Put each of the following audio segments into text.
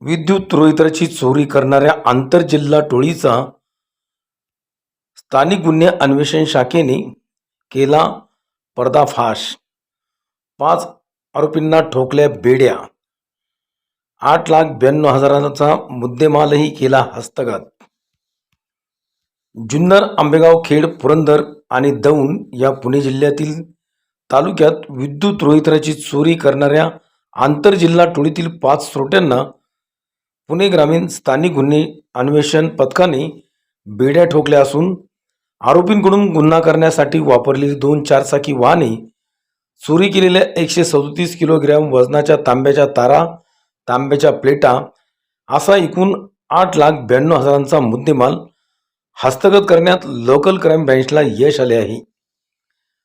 विद्युत रोहित्राची चोरी करणाऱ्या आंतरजिल्हा टोळीचा स्थानिक गुन्हे अन्वेषण शाखेने केला पर्दाफाश. 5 आरोपींना ठोकल्या बेड्या. 8,92,000चा मुद्देमालही केला हस्तगत. जुन्नर, आंबेगाव, खेड, पुरंदर आणि दौंड या पुणे जिल्ह्यातील तालुक्यात विद्युत रोहित्राची चोरी करणाऱ्या आंतरजिल्हा टोळीतील 5 चोरट्यांना पुणे ग्रामीण स्थानिक गुन्हे अन्वेषण पथकाने बेड्या ठोकल्या असून आरोपींकडून गुन्हा करण्यासाठी वापरलेली 2 चारचाकी वाहने, चोरी केलेल्या 137 किलोग्रॅम वजनाच्या तांब्याच्या तारा, तांब्याच्या प्लेटा असा एकूण 8,92,000चा मुद्देमाल हस्तगत करण्यात लोकल क्राईम ब्रँचला यश आले आहे.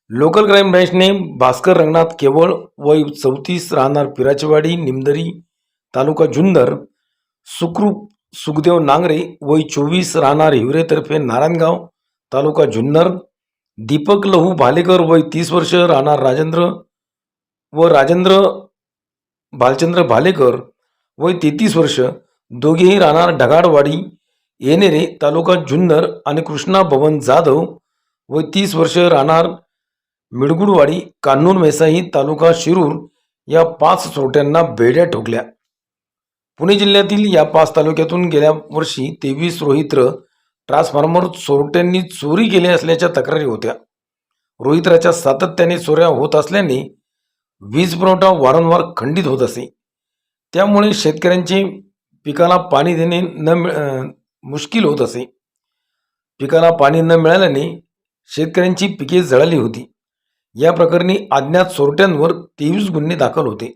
लोकल क्राईम ब्रँचने भास्कर रंगनाथ केवळ वय 34 राहणार पिराचेवाडी, निमदरी, तालुका जुन्नर, सुखरूप सुखदेव नांगरे वय 24 राहणार हिवरेतर्फे नारायणगाव, तालुका जुन्नर, दीपक लहू भालेकर वय 30 वर्ष राहणार राजेंद्र भालचंद्र भालेकर वय 33 वर्ष, दोघेही राहणार ढगाडवाडी येनेरे, तालुका जुन्नर आणि कृष्णा भवन जाधव वय 30 वर्ष राहणार मिडगुडवाडी, कान्हूर मेसाई, तालुका शिरूर या 5 चोरट्यांना बेड्या ठोकल्या. पुणे जिल्ह्यातील या 5 तालुक्यातून गेल्या वर्षी 23 रोहित्र ट्रान्सफॉर्मर चोरट्यांनी चोरी केली असल्याच्या तक्रारी होत्या. रोहित्राच्या सातत्याने चोऱ्या होत असल्याने वीज पुरवठा वारंवार खंडित होत असे. त्यामुळे शेतकऱ्यांचे पिकाला पाणी देणे मुश्किल होत असे. पिकाला पाणी न मिळाल्याने शेतकऱ्यांची पिके जळाली होती. या प्रकरणी अज्ञात चोरट्यांवर 23 गुन्हे दाखल होते.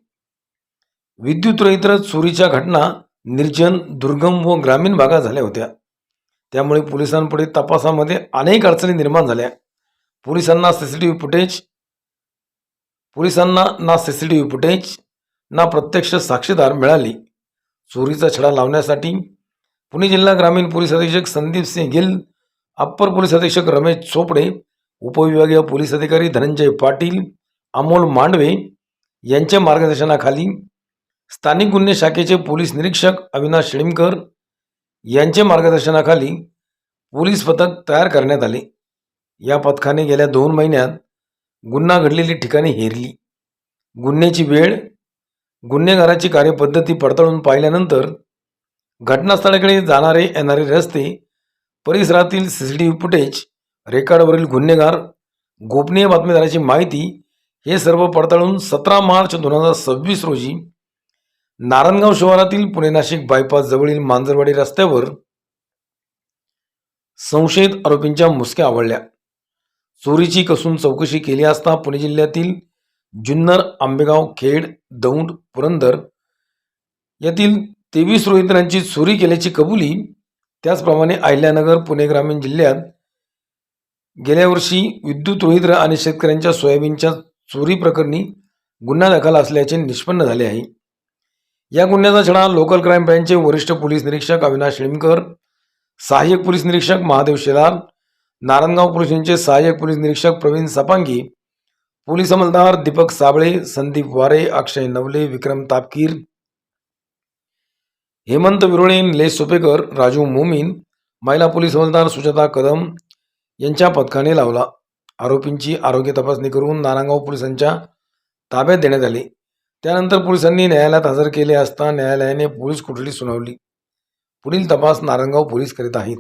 विद्युत रोहित्र चोरीच्या घटना निर्जन, दुर्गम व ग्रामीण भागात झाल्या होत्या. त्यामुळे पोलिसांपुढे तपासामध्ये अनेक अडचणी निर्माण झाल्या. पोलिसांना ना सीसीटीव्ही फुटेज ना प्रत्यक्ष साक्षीदार मिळाली. चोरीचा छडा लावण्यासाठी पुणे जिल्हा ग्रामीण पोलीस अधीक्षक संदीप सिंह गिल, अप्पर पोलीस अधीक्षक रमेश चोपडे, उपविभागीय पोलीस अधिकारी धनंजय पाटील, अमोल मांडवे यांच्या मार्गदर्शनाखाली स्थानिक गुन्हे शाखेचे पोलीस निरीक्षक अविनाश शिळीमकर यांच्या मार्गदर्शनाखाली पोलीस पथक तयार करण्यात आले. या पथकाने गेल्या 2 महिन्यात गुन्हा घडलेली ठिकाणे हेरली. गुन्ह्याची वेळ, गुन्हेगाराची कार्यपद्धती पडताळून पाहिल्यानंतर घटनास्थळाकडे जाणारे येणारे रस्ते, परिसरातील सीसीटीव्ही फुटेज, रेकॉर्डवरील गुन्हेगार, गोपनीय बातमीदाराची माहिती हे सर्व पडताळून 17 मार्च 2026 रोजी नारायणगाव शिवारातील पुणे नाशिक बायपास जवळील मांजरवाडी रस्त्यावर संशयित आरोपींच्या मुसक्या आवळल्या. चोरीची कसून चौकशी केली असता पुणे जिल्ह्यातील जुन्नर, आंबेगाव, खेड, दौंड, पुरंदर यातील 23 रोहित्रांची चोरी केल्याची कबुली, त्याचप्रमाणे अहिल्यानगर, पुणे ग्रामीण जिल्ह्यात गेल्या वर्षी विद्युत रोहित्र आणि शेतकऱ्यांच्या सोयाबीनच्या चोरी प्रकरणी गुन्हा दाखल असल्याचे निष्पन्न झाले आहे. या गुन्ह्याचा छडा लोकल क्राईम ब्रँचचे वरिष्ठ पोलीस निरीक्षक अविनाश शिळीमकर, सहाय्यक पोलीस निरीक्षक महादेव शेलार, नारायणगाव पोलीस स्टेशनचे सहाय्यक पोलीस निरीक्षक प्रवीण सपांगी, पोलीस अंमलदार दीपक साबळे, संदीप वारे, अक्षय नवले, विक्रम तापकीर, हेमंत विरोळे, निलेश सोपेकर, राजू मोमीन, महिला पोलीस अंमलदार सुजाता कदम यांच्या पथकाने लावला. आरोपींची आरोग्य तपासणी करून नारायणगाव पोलिसांच्या ताब्यात देण्यात आले. त्यानंतर पोलिसांनी न्यायालयात हजर केले असता न्यायालयाने पोलीस कोठडी सुनावली. पुढील तपास नारायणगाव पोलीस करीत आहेत.